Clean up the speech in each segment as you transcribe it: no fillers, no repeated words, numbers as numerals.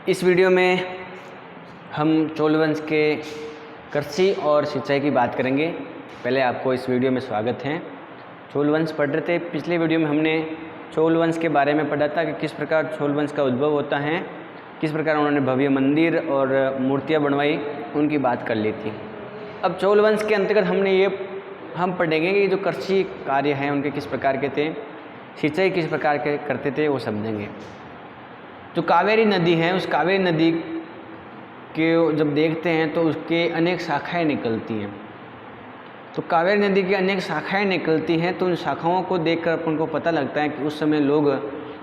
इस वीडियो में हम चोल वंश के कृषि और सिंचाई की बात करेंगे। पहले आपको इस वीडियो में स्वागत है। चोल वंश पढ़ रहे थे। पिछले वीडियो में हमने चोल वंश के बारे में पढ़ा था कि किस प्रकार चोल वंश का उद्भव होता है, किस प्रकार उन्होंने भव्य मंदिर और मूर्तियाँ बनवाई, उनकी बात कर ली थी। अब चोल वंश के अंतर्गत हम पढ़ेंगे कि जो कृषि कार्य हैं उनके किस प्रकार के थे, सिंचाई किस प्रकार के करते थे, वो समझेंगे। जो कावेरी नदी है, उस कावेरी नदी के जब देखते हैं तो उसके अनेक शाखाएं निकलती हैं। तो कावेरी नदी की अनेक शाखाएं निकलती हैं, तो उन शाखाओं को देखकर अपन को पता लगता है कि उस समय लोग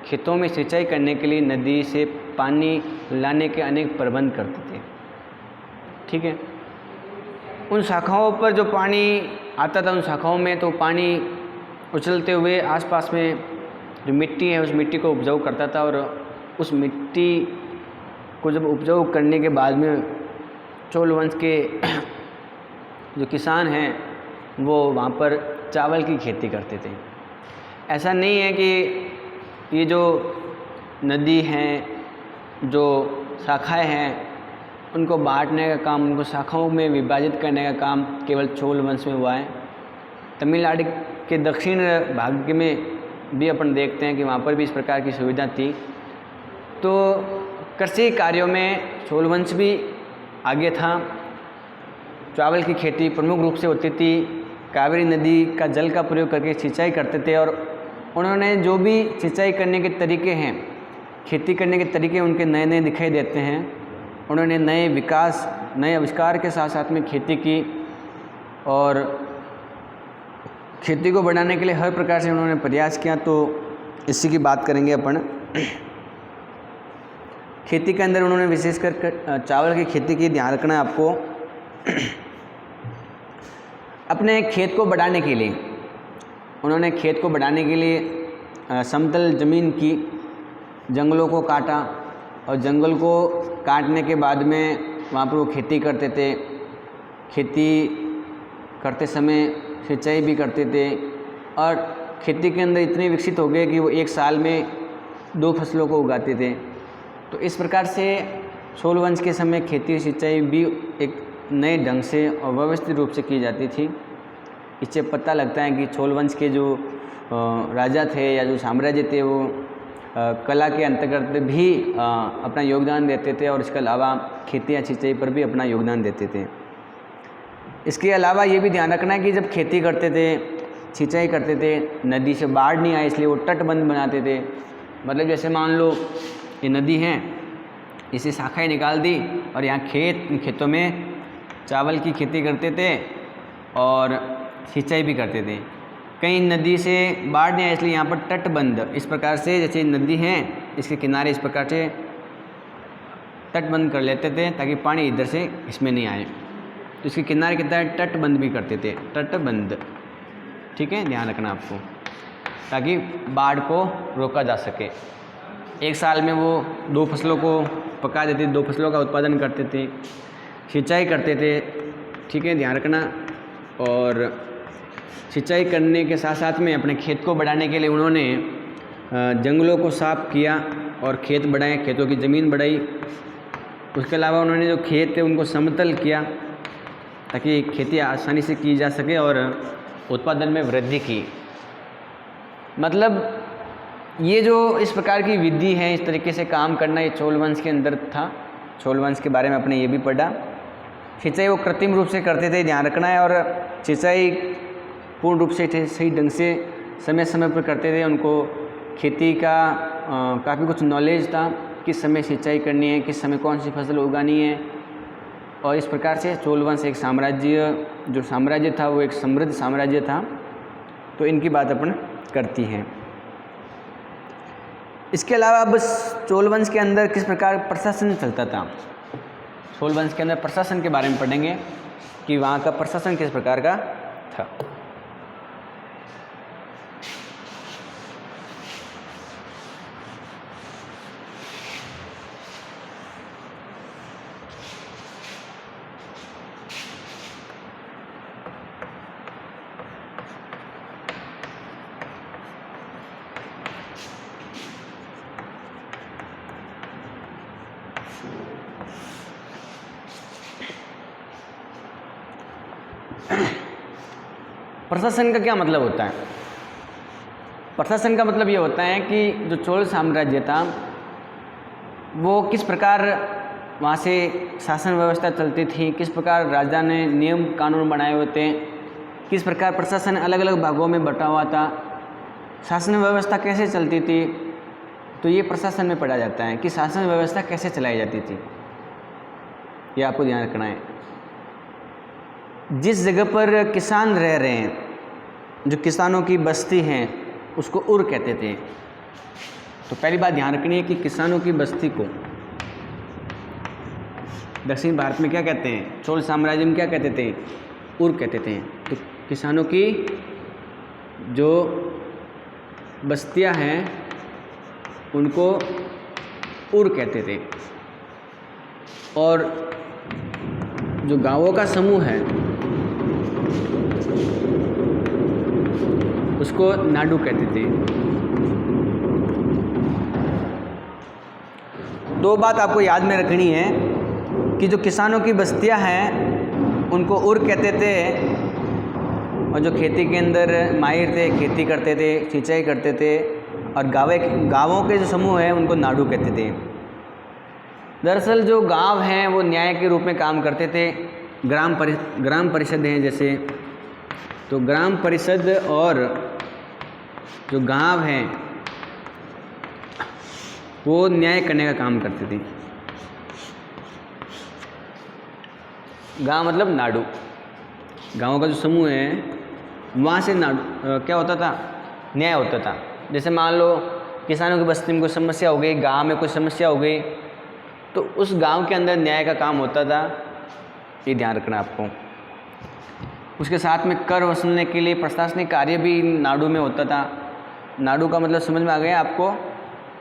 खेतों में सिंचाई करने के लिए नदी से पानी लाने के अनेक प्रबंध करते थे। ठीक है, उन शाखाओं पर जो पानी आता था, उन शाखाओं में तो पानी उछलते हुए आसपास में जो मिट्टी है उस मिट्टी को उपजाऊ करता था, और उस मिट्टी को जब उपजाऊ करने के बाद में चोल वंश के जो किसान हैं वो वहाँ पर चावल की खेती करते थे। ऐसा नहीं है कि ये जो नदी हैं, जो शाखाएं हैं, उनको बांटने का काम, उनको शाखाओं में विभाजित करने का काम केवल चोल वंश में हुआ है। तमिलनाडु के दक्षिण भाग में भी अपन देखते हैं कि वहाँ पर भी इस प्रकार की सुविधा थी। तो कृषि कार्यों में चोल वंश भी आगे था। चावल की खेती प्रमुख रूप से होती थी। कावेरी नदी का जल का प्रयोग करके सिंचाई करते थे, और उन्होंने जो भी सिंचाई करने के तरीके हैं, खेती करने के तरीके उनके नए नए दिखाई देते हैं। उन्होंने नए विकास, नए आविष्कार के साथ साथ में खेती की, और खेती को बढ़ाने के लिए हर प्रकार से उन्होंने प्रयास किया। तो इसी की बात करेंगे अपन। खेती के अंदर उन्होंने विशेषकर चावल की खेती की ध्यान रखना है आपको। अपने खेत को बढ़ाने के लिए उन्होंने खेत को बढ़ाने के लिए समतल ज़मीन की, जंगलों को काटा, और जंगल को काटने के बाद में वहाँ पर वो खेती करते थे। खेती करते समय सिंचाई भी करते थे, और खेती के अंदर इतने विकसित हो गए कि वो एक साल में 2 फसलों को उगाते थे। तो इस प्रकार से चोल वंश के समय खेती सिंचाई भी एक नए ढंग से और व्यवस्थित रूप से की जाती थी। इससे पता लगता है कि चोल वंश के जो राजा थे या जो साम्राज्य थे वो कला के अंतर्गत भी अपना योगदान देते थे, और इसके अलावा खेती या सिंचाई पर भी अपना योगदान देते थे। इसके अलावा ये भी ध्यान रखना है कि जब खेती करते थे, सिंचाई करते थे, नदी से बाढ़ नहीं आए इसलिए वो तटबंध बनाते थे। मतलब जैसे मान लो ये नदी है, इसे शाखाएं निकाल दी, और यहाँ खेतों में चावल की खेती करते थे और सिंचाई भी करते थे। कहीं नदी से बाढ़ नहीं आए इसलिए यहाँ पर तटबंध, इस प्रकार से जैसे नदी है इसके किनारे इस प्रकार से तटबंध कर लेते थे ताकि पानी इधर से इसमें नहीं आए। तो इसके किनारे तटबंध भी करते थे, तटबंध। ठीक है, ध्यान रखना आपको, ताकि बाढ़ को रोका जा सके। एक साल में वो 2 फसलों को पका देते, 2 फसलों का उत्पादन करते थे, सिंचाई करते थे। ठीक है, ध्यान रखना। और सिंचाई करने के साथ साथ में अपने खेत को बढ़ाने के लिए उन्होंने जंगलों को साफ किया और खेत बढ़ाए, खेतों की ज़मीन बढ़ाई। उसके अलावा उन्होंने जो खेत है उनको समतल किया ताकि खेती आसानी से की जा सके, और उत्पादन में वृद्धि की। मतलब ये जो इस प्रकार की विधि है, इस तरीके से काम करना, ये चोल वंश के अंदर था। चोल वंश के बारे में अपने ये भी पढ़ा। सिंचाई वो कृत्रिम रूप से करते थे, ध्यान रखना है, और सिंचाई पूर्ण रूप से सही ढंग से समय समय पर करते थे। उनको खेती का काफ़ी कुछ नॉलेज था, किस समय सिंचाई करनी है, किस समय कौन सी फसल उगानी है। और इस प्रकार से चोल वंश एक साम्राज्य था वो एक समृद्ध साम्राज्य था। तो इनकी बात अपन करती हैं। इसके अलावा बस चोल वंश के अंदर किस प्रकार प्रशासन चलता था, चोल वंश के अंदर प्रशासन के बारे में पढ़ेंगे कि वहाँ का प्रशासन किस प्रकार का था। प्रशासन का क्या मतलब होता है? प्रशासन का मतलब ये होता है कि जो चोल साम्राज्य था वो किस प्रकार वहाँ से शासन व्यवस्था चलती थी, किस प्रकार राजा ने नियम कानून बनाए हुए थे, किस प्रकार प्रशासन अलग अलग भागों में बटा हुआ था, शासन व्यवस्था कैसे चलती थी, तो ये प्रशासन में पढ़ा जाता है कि शासन व्यवस्था कैसे चलाई जाती थी। ये आपको ध्यान रखना है। जिस जगह पर किसान रह रहे हैं, जो किसानों की बस्ती है, उसको उर कहते थे। तो पहली बात ध्यान रखनी है कि किसानों की बस्ती को दक्षिण भारत में क्या कहते हैं, चोल साम्राज्य में क्या कहते थे, उर कहते थे। तो किसानों की जो बस्तियां हैं उनको उर कहते थे, और जो गांवों का समूह है उसको नाडु कहते थे। दो बात आपको याद में रखनी है कि जो किसानों की बस्तियां हैं उनको उर कहते थे, और जो खेती के अंदर माहिर थे, खेती करते थे, सिंचाई करते थे, और गांवों के जो समूह हैं उनको नाडु कहते थे। दरअसल जो गांव हैं वो न्याय के रूप में काम करते थे। ग्राम परिषद हैं जैसे, तो ग्राम परिषद और जो गांव हैं वो न्याय करने का काम करते थे। गांव मतलब नाडु, गांवों का जो समूह है वहाँ से नाडु क्या होता था, न्याय होता था। जैसे मान लो किसानों की बस्ती में कोई समस्या हो गई, गांव में कोई समस्या हो गई, तो उस गांव के अंदर न्याय का काम होता था। ये ध्यान रखना आपको। उसके साथ में कर वसूलने के लिए प्रशासनिक कार्य भी नाडु में होता था। नाडु का मतलब समझ में आ गया आपको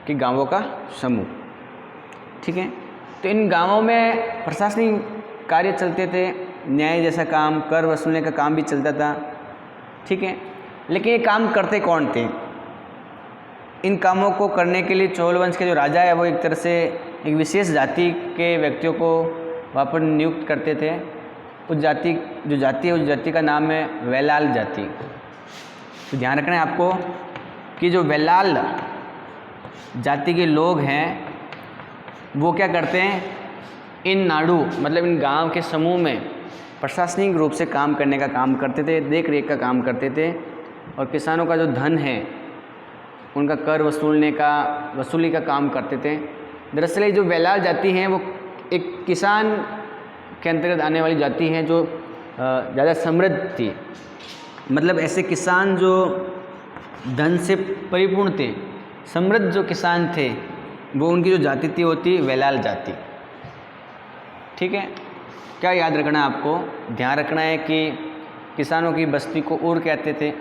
कि गांवों का समूह, ठीक है। तो इन गांवों में प्रशासनिक कार्य चलते थे, न्याय जैसा काम, कर वसूलने का काम भी चलता था, ठीक है। लेकिन ये काम करते कौन थे? इन कामों को करने के लिए चोल वंश के जो राजा है वो एक तरह से एक विशेष जाति के व्यक्तियों को वहाँ पर नियुक्त करते थे। उस जाति है उस जाति का नाम है वेलाल जाति। तो ध्यान रखना है आपको कि जो वेलाल जाति के लोग हैं वो क्या करते हैं, इन नाडु मतलब इन गांव के समूह में प्रशासनिक रूप से काम करने का काम करते थे, देख रेख का काम करते थे, और किसानों का जो धन है उनका कर वसूली का काम करते थे। दरअसल ये जो वेलाल जाति हैं वो एक किसान के अंतर्गत आने वाली जाति है जो ज़्यादा समृद्ध थी। मतलब ऐसे किसान जो धन से परिपूर्ण थे, समृद्ध जो किसान थे, वो उनकी जो जाति थी वो थी वेलाल जाति, ठीक है। क्या याद रखना है आपको? ध्यान रखना है कि किसानों की बस्ती को उर कहते थे,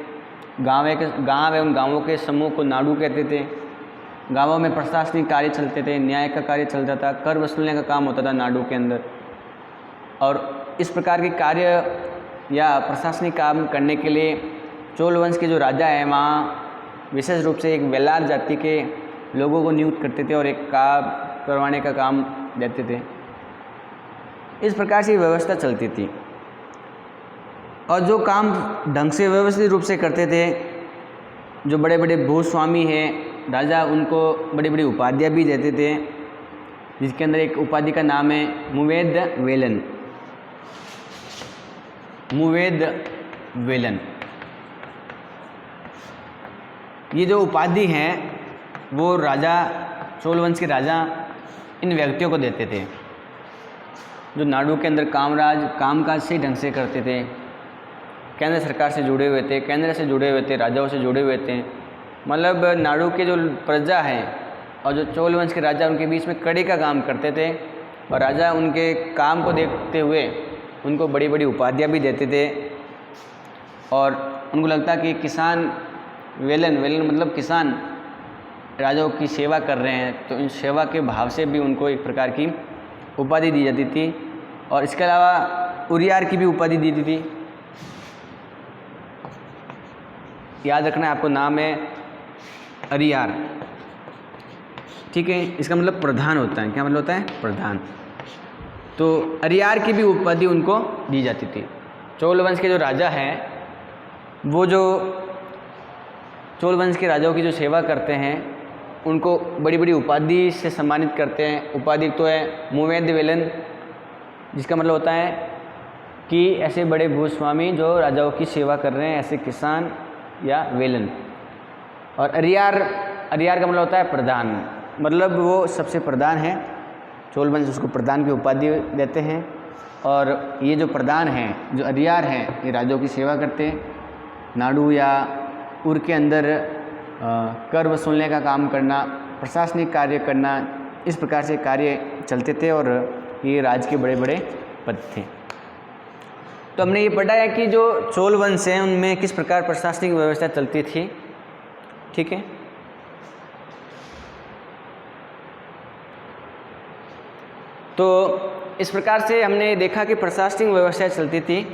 गाँव एवं गाँवों के समूह को नाडु कहते थे, गाँवों में प्रशासनिक कार्य चलते थे, न्याय का कार्य चलता था, कर वसूलने का काम होता था नाडु के अंदर। और इस प्रकार के कार्य या प्रशासनिक काम करने के लिए चोल वंश के जो राजा हैं वहाँ विशेष रूप से एक वेलाल जाति के लोगों को नियुक्त करते थे और एक काम करवाने का काम देते थे। इस प्रकार से व्यवस्था चलती थी, और जो काम ढंग से व्यवस्थित रूप से करते थे, जो बड़े बड़े भूस्वामी हैं राजा, उनको बड़ी बड़ी उपाधियाँ भी देते थे, जिसके अंदर एक उपाधि का नाम है मुवेद वेलन। ये जो उपाधि हैं वो राजा, चोल वंश के राजा इन व्यक्तियों को देते थे जो नाडु के अंदर कामकाज सही ढंग से करते थे, केंद्र सरकार से जुड़े हुए थे, केंद्र से जुड़े हुए थे, राजाओं से जुड़े हुए थे। मतलब नाडु के जो प्रजा है और जो चोल वंश के राजा उनके बीच में कड़ी का काम करते थे, और राजा उनके काम को देखते हुए उनको बड़ी बड़ी उपाधियाँ भी देते थे, और उनको लगता कि किसान वेलन मतलब किसान राजाओं की सेवा कर रहे हैं, तो इन सेवा के भाव से भी उनको एक प्रकार की उपाधि दी जाती थी। और इसके अलावा उरियार की भी उपाधि दी जाती थी। याद रखना है आपको, नाम है अरियार। ठीक है, इसका मतलब प्रधान होता है। क्या मतलब होता है? प्रधान। तो अरियार की भी उपाधि उनको दी जाती थी। चोल वंश के जो राजा हैं वो जो चोल वंश के राजाओं की जो सेवा करते हैं उनको बड़ी बड़ी उपाधि से सम्मानित करते हैं। उपाधि तो है मुवैद वेलन, जिसका मतलब होता है कि ऐसे बड़े भूस्वामी जो राजाओं की सेवा कर रहे हैं, ऐसे किसान या वेलन। और अरियार, अरियार का मतलब होता है प्रधान, मतलब वो सबसे प्रधान है। चोल वंश उसको प्रधान की उपाधि देते हैं। और ये जो प्रधान हैं, जो अरियार हैं, ये राजाओं की सेवा करते हैं। नाडु या उर के अंदर कर वसूलने का काम करना, प्रशासनिक कार्य करना, इस प्रकार से कार्य चलते थे और ये राज्य के बड़े बड़े पद थे। तो हमने ये पढ़ा है कि जो चोल वंश हैं उनमें किस प्रकार प्रशासनिक व्यवस्था चलती थी। ठीक है, तो इस प्रकार से हमने देखा कि प्रशासनिक व्यवस्था चलती थी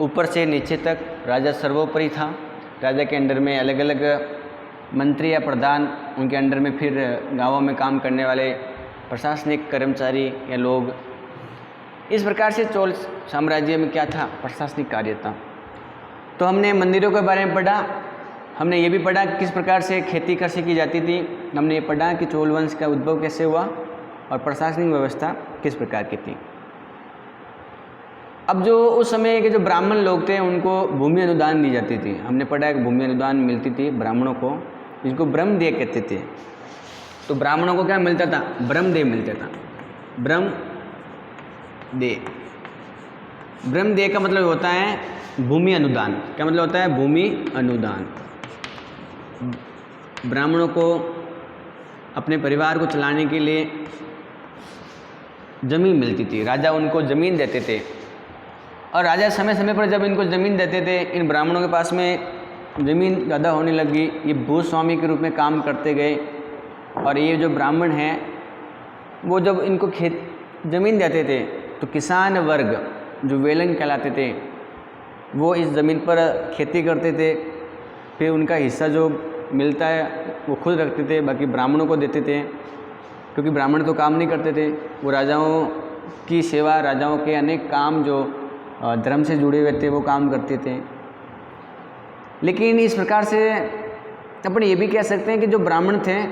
ऊपर से नीचे तक। राजा सर्वोपरि था, राजा के अंडर में अलग अलग मंत्री या प्रधान, उनके अंडर में फिर गांवों में काम करने वाले प्रशासनिक कर्मचारी या लोग। इस प्रकार से चोल साम्राज्य में क्या था? प्रशासनिक कार्य था। तो हमने मंदिरों के बारे में पढ़ा, हमने ये भी पढ़ा किस प्रकार से खेती कृषि की जाती थी। हमने ये पढ़ा कि चोल वंश का उद्भव कैसे हुआ और प्रशासनिक व्यवस्था किस प्रकार की थी। अब जो उस समय के जो ब्राह्मण लोग थे उनको भूमि अनुदान दी जाती थी। हमने पढ़ा है कि भूमि अनुदान मिलती थी ब्राह्मणों को, जिसको ब्रह्मदेय कहते थे। तो ब्राह्मणों को क्या मिलता था? ब्रह्मदेय मिलता था। ब्रह्मदेय, ब्रह्मदेय का मतलब होता है भूमि अनुदान। क्या मतलब होता है? भूमि अनुदान। ब्राह्मणों को अपने परिवार को चलाने के लिए ज़मीन मिलती थी, राजा उनको ज़मीन देते थे। और राजा समय समय पर जब इनको ज़मीन देते थे, इन ब्राह्मणों के पास में ज़मीन ज़्यादा होने लगी, ये भूस्वामी के रूप में काम करते गए। और ये जो ब्राह्मण हैं वो जब इनको ज़मीन देते थे तो किसान वर्ग जो वेलन कहलाते थे वो इस ज़मीन पर खेती करते थे। फिर उनका हिस्सा जो मिलता है वो खुद रखते थे, बाकी ब्राह्मणों को देते थे, क्योंकि ब्राह्मण तो काम नहीं करते थे, वो राजाओं की सेवा, राजाओं के अनेक काम जो धर्म से जुड़े हुए थे वो काम करते थे। लेकिन इस प्रकार से अपन ये भी कह सकते हैं कि जो ब्राह्मण थे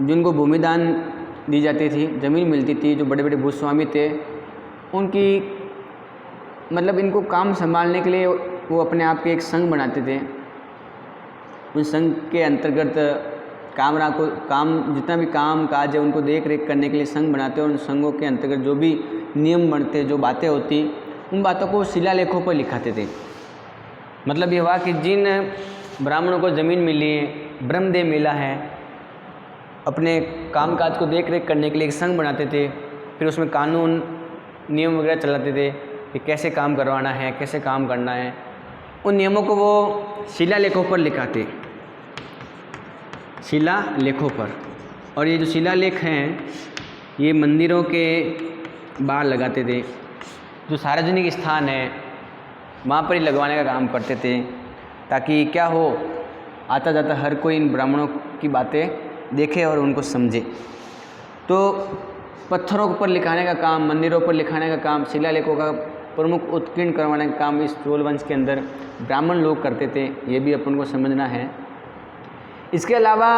जिनको भूमिदान दी जाती थी, ज़मीन मिलती थी, जो बड़े बड़े भूस्वामी थे, उनकी मतलब इनको काम संभालने के लिए वो अपने आप के एक संघ बनाते थे। उन संघ के अंतर्गत काम जितना भी काम काज है उनको देख रेख करने के लिए संघ बनाते हैं। और उन संघों के अंतर्गत जो भी नियम बनते, जो बातें होती, उन बातों को शिलालेखों पर लिखाते थे। मतलब ये हुआ कि जिन ब्राह्मणों को ज़मीन मिली है, ब्रह्मदेय मिला है, अपने काम काज को देख रेख करने के लिए एक संघ बनाते थे। फिर उसमें कानून नियम वगैरह चलाते थे कि कैसे काम करवाना है, कैसे काम करना है। उन नियमों को वो शिलालेखों पर लिखाते, शिलालेखों पर। और ये जो शिलालेख हैं ये मंदिरों के बाहर लगाते थे, जो सार्वजनिक स्थान है वहाँ पर ही लगवाने का काम करते थे, ताकि क्या हो, आता जाता हर कोई इन ब्राह्मणों की बातें देखे और उनको समझे। तो पत्थरों पर लिखाने का काम, मंदिरों पर लिखाने का काम, शिलालेखों का प्रमुख उत्कीर्ण करवाने का काम इस चोल वंश के अंदर ब्राह्मण लोग करते थे। ये भी अपन को समझना है। इसके अलावा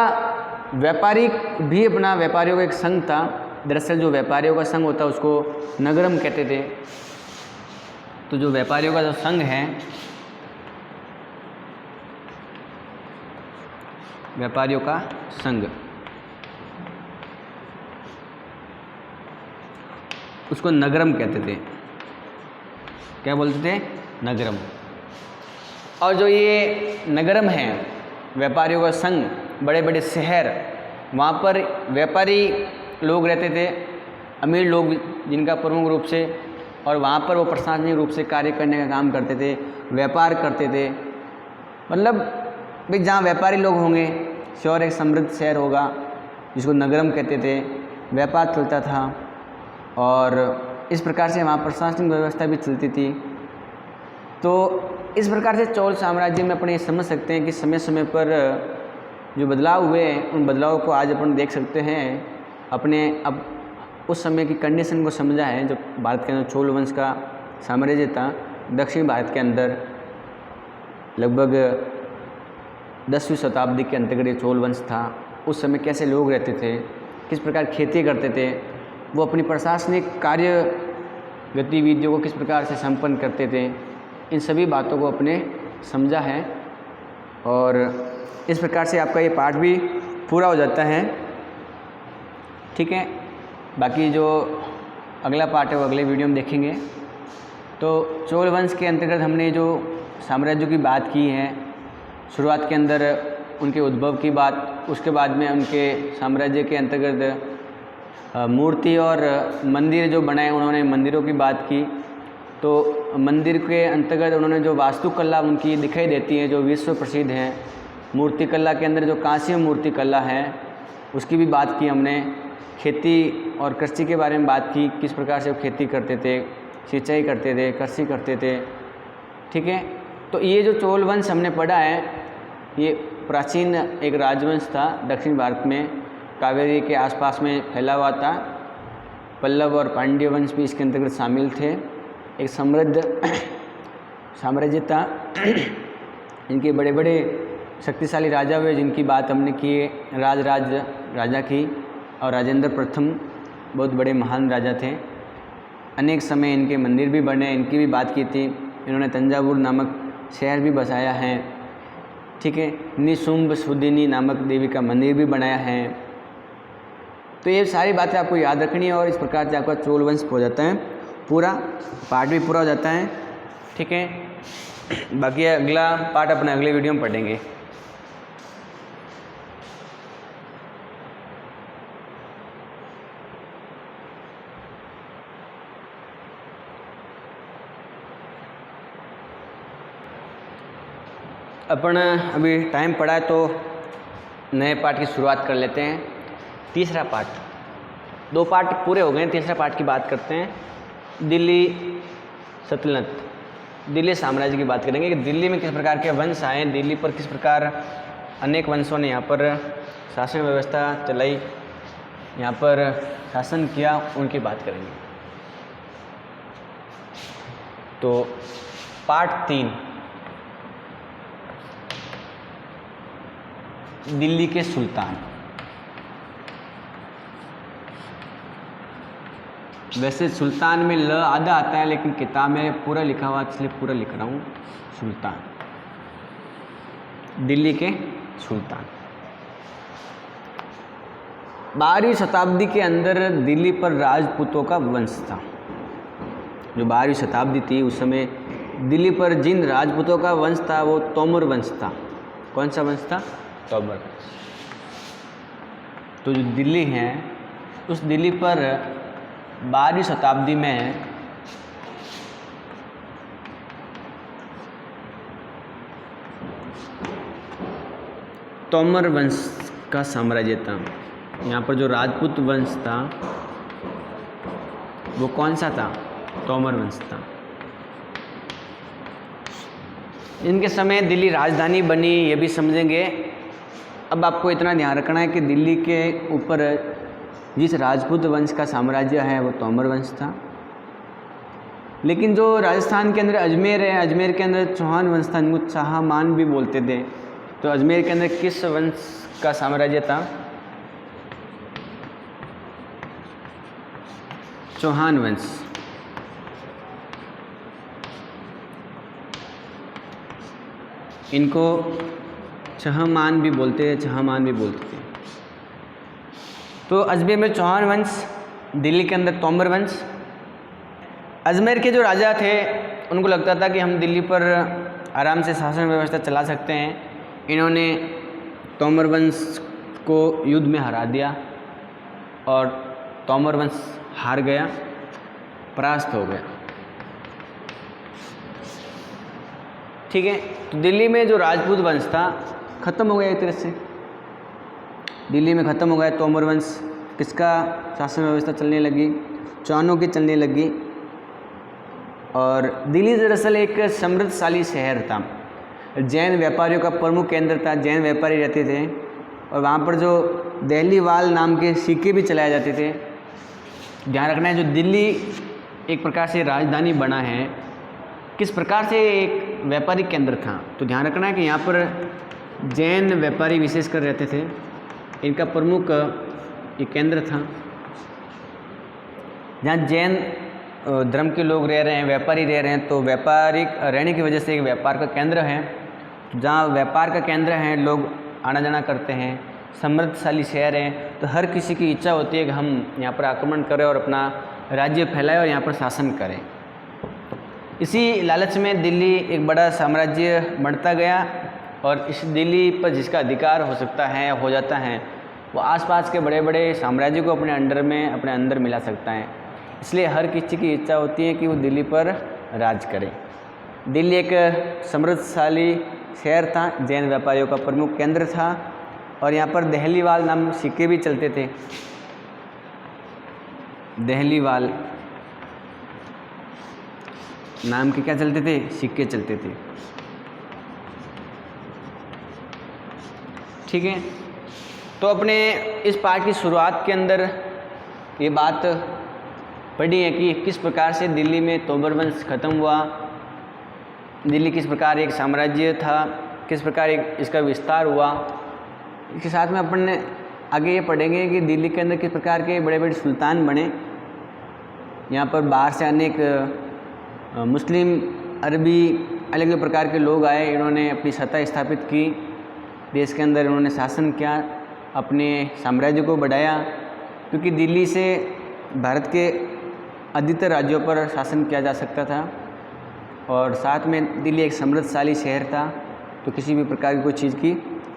व्यापारिक भी अपना, व्यापारियों का एक संघ था। दरअसल जो व्यापारियों का संघ होता है उसको नगरम कहते थे। तो जो व्यापारियों का जो संघ है, व्यापारियों का संघ, उसको नगरम कहते थे। क्या बोलते थे? नगरम। और जो ये नगरम है, व्यापारियों का संघ, बड़े बड़े शहर, वहाँ पर व्यापारी लोग रहते थे, अमीर लोग जिनका प्रमुख रूप से, और वहाँ पर वो प्रशासनिक रूप से कार्य करने का काम करते थे, व्यापार करते थे। मतलब भाई जहाँ व्यापारी लोग होंगे, शहर एक समृद्ध शहर होगा जिसको नगरम कहते थे, व्यापार चलता था। और इस प्रकार से वहाँ प्रशासनिक व्यवस्था भी चलती थी। तो इस प्रकार से चोल साम्राज्य में अपन ये समझ सकते हैं कि समय समय पर जो बदलाव हुए हैं उन बदलाव को आज अपन देख सकते हैं अपने अब उस समय की कंडीशन को समझा है। जब भारत के अंदर चोल वंश का साम्राज्य था, दक्षिण भारत के अंदर लगभग 10वीं शताब्दी के अंतर्गत ये चोल वंश था। उस समय कैसे लोग रहते थे, किस प्रकार खेती करते थे, वो अपनी प्रशासनिक कार्य गतिविधियों को किस प्रकार से संपन्न करते थे, इन सभी बातों को अपने समझा है। और इस प्रकार से आपका ये पाठ भी पूरा हो जाता है। ठीक है, बाकी जो अगला पार्ट है वो अगले वीडियो में देखेंगे। तो चोल वंश के अंतर्गत हमने जो साम्राज्यों की बात की है, शुरुआत के अंदर उनके उद्भव की बात, उसके बाद में उनके साम्राज्य के अंतर्गत मूर्ति और मंदिर जो बनाए, उन्होंने मंदिरों की बात की। तो मंदिर के अंतर्गत उन्होंने जो वास्तुकला उनकी दिखाई देती है जो विश्व प्रसिद्ध है। मूर्तिकला के अंदर जो कांस्य मूर्तिकला है उसकी भी बात की हमने। खेती और कृषि के बारे में बात की, किस प्रकार से वो खेती करते थे, सिंचाई करते थे, कृषि करते थे। ठीक है, तो ये जो चोल वंश हमने पढ़ा है ये प्राचीन एक राजवंश था, दक्षिण भारत में कावेरी के आसपास में फैला हुआ था। पल्लव और पांड्य वंश भी इसके अंतर्गत शामिल थे। एक समृद्ध साम्राज्य था। इनके बड़े बड़े शक्तिशाली राजा हुए जिनकी बात हमने की, राजराज राजा की और राजेंद्र प्रथम बहुत बड़े महान राजा थे। अनेक समय इनके मंदिर भी बने, इनकी भी बात की थी। इन्होंने तंजावुर नामक शहर भी बसाया है। ठीक है, निशुंभ सुदिनी नामक देवी का मंदिर भी बनाया है। तो ये सारी बातें आपको याद रखनी है और इस प्रकार से आपका चोल वंश हो जाता है पूरा, पाठ भी पूरा हो जाता है। ठीक है, बाकी अगला पार्ट अपने अगले वीडियो में पढ़ेंगे। अपन अभी टाइम पड़ा है तो नए पार्ट की शुरुआत कर लेते हैं। तीसरा पार्ट, 2 पार्ट पूरे हो गए, तीसरा पार्ट की बात करते हैं। दिल्ली सल्तनत, दिल्ली साम्राज्य की बात करेंगे कि दिल्ली में किस प्रकार के वंश आए, दिल्ली पर किस प्रकार अनेक वंशों ने यहाँ पर शासन व्यवस्था चलाई, यहाँ पर शासन किया, उनकी बात करेंगे। तो पार्ट 3, दिल्ली के सुल्तान। वैसे सुल्तान में ल आधा आता है लेकिन किताब में पूरा लिखा हुआ इसलिए पूरा लिख रहा हूँ। सुल्तान, दिल्ली के सुल्तान। 12वीं शताब्दी के अंदर दिल्ली पर राजपूतों का वंश था। जो 12वीं शताब्दी थी उस समय दिल्ली पर जिन राजपूतों का वंश था वो तोमर वंश था। कौन सा वंश था? तोमर। तो जो दिल्ली है उस दिल्ली पर 12वीं शताब्दी में तोमर वंश का साम्राज्य था। यहाँ पर जो राजपूत वंश था वो कौन सा था? तोमर वंश था। इनके समय दिल्ली राजधानी बनी, ये भी समझेंगे। अब आपको इतना ध्यान रखना है कि दिल्ली के ऊपर जिस राजपूत वंश का साम्राज्य है वो तोमर वंश था। लेकिन जो राजस्थान के अंदर अजमेर है, अजमेर के अंदर चौहान वंश था, इनको चाहमान भी बोलते थे। तो अजमेर के अंदर किस वंश का साम्राज्य था? चौहान वंश। इनको चहमान भी बोलते हैं, चहमान भी बोलते थे। तो अजमेर में चौहान वंश, दिल्ली के अंदर तोमर वंश। अजमेर के जो राजा थे उनको लगता था कि हम दिल्ली पर आराम से शासन व्यवस्था चला सकते हैं। इन्होंने तोमर वंश को युद्ध में हरा दिया और तोमर वंश हार गया, परास्त हो गया। ठीक है, तो दिल्ली में जो राजपूत वंश था ख़त्म हो गया एक तरह से। दिल्ली में ख़त्म हो गया तोमर वंश। किसका शासन व्यवस्था चलने लगी? चौहानों की चलने लगी। और दिल्ली दरअसल एक समृद्धशाली शहर था, जैन व्यापारियों का प्रमुख केंद्र था। जैन व्यापारी रहते थे और वहाँ पर जो देहलीवाल नाम के सिक्के भी चलाए जाते थे। ध्यान रखना है, जो दिल्ली एक प्रकार से राजधानी बना है, किस प्रकार से एक व्यापारिक केंद्र था। तो ध्यान रखना है कि यहाँ पर जैन व्यापारी विशेषकर रहते थे, इनका प्रमुख ये केंद्र था। जहाँ जैन धर्म के लोग रह रहे हैं, व्यापारी रह रहे हैं, तो व्यापारिक रहने की वजह से एक व्यापार का केंद्र है। जहाँ व्यापार का केंद्र है, लोग आना जाना करते हैं, समृद्धशाली शहर है, तो हर किसी की इच्छा होती है कि हम यहाँ पर आक्रमण करें और अपना राज्य फैलाएं और यहाँ पर शासन करें। इसी लालच में दिल्ली एक बड़ा साम्राज्य बढ़ता गया और इस दिल्ली पर जिसका अधिकार हो सकता है या हो जाता है, वो आसपास के बड़े बड़े साम्राज्य को अपने अंदर मिला सकता है। इसलिए हर किसी की इच्छा होती है कि वो दिल्ली पर राज करे। दिल्ली एक समृद्धशाली शहर था, जैन व्यापारियों का प्रमुख केंद्र था और यहाँ पर देहलीवाल नाम सिक्के भी चलते थे। देहलीवाल नाम के क्या चलते थे? सिक्के चलते थे। ठीक है, तो अपने इस पाठ की शुरुआत के अंदर ये बात पढ़ी है कि किस प्रकार से दिल्ली में तोमर वंश खत्म हुआ, दिल्ली किस प्रकार एक साम्राज्य था, किस प्रकार एक इसका विस्तार हुआ। इसके साथ में अपन आगे ये पढ़ेंगे कि दिल्ली के अंदर किस प्रकार के बड़े बड़े सुल्तान बने। यहाँ पर बाहर से अनेक मुस्लिम, अरबी, अलग अलग प्रकार के लोग आए, इन्होंने अपनी सत्ता स्थापित की, देश के अंदर इन्होंने शासन किया, अपने साम्राज्य को बढ़ाया, क्योंकि दिल्ली से भारत के अधिकतर राज्यों पर शासन किया जा सकता था और साथ में दिल्ली एक समृद्धशाली शहर था, तो किसी भी प्रकार की कोई चीज़ की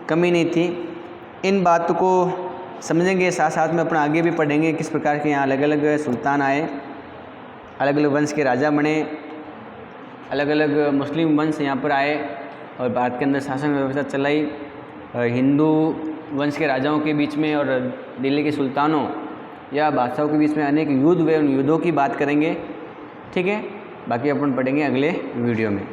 कमी नहीं थी। इन बातों को समझेंगे, साथ साथ में अपना आगे भी पढ़ेंगे किस प्रकार के यहाँ अलग अलग सुल्तान आए, अलग अलग वंश के राजा बने, अलग अलग मुस्लिम वंश यहाँ पर आए और भारत के अंदर शासन व्यवस्था चलाई। हिंदू वंश के राजाओं के बीच में और दिल्ली के सुल्तानों या बादशाहों के बीच में अनेक युद्ध हुए, उन युद्धों की बात करेंगे। ठीक है, बाकी अपन पढ़ेंगे अगले वीडियो में।